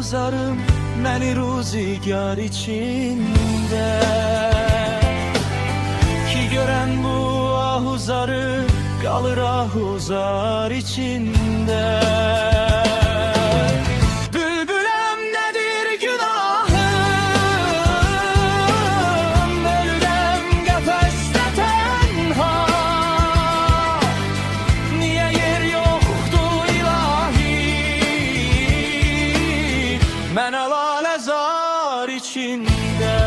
bazarım məni ruzigar içində. Ki görən bu ahuzarı qalır ahuzar içində. Bülbüləm nədir günahım, ölürəm qəfəsdə tənha. Niyə yer yoxdur ilahi, mənə laləzar içində.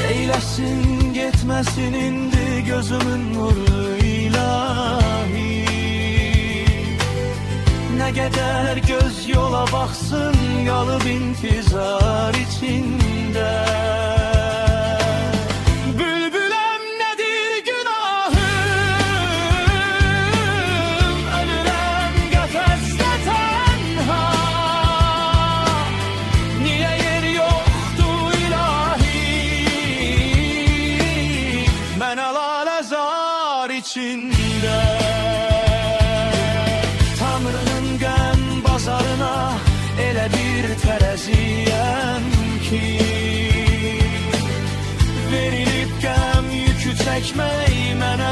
Neyləsin getməsin indi gözümün nuru ilahi. Nə qədər göz yola baxsın qalıb intizar içində. Bülbüləm nədir günahım, ölürəm qəfəsdə tənha. Niyə yer yoxdur ilahi, mənə laləzar içində. Tanrının qəm bazarına elə bir tərəziyəm ki, verilib qəm yükü çəkmək mənə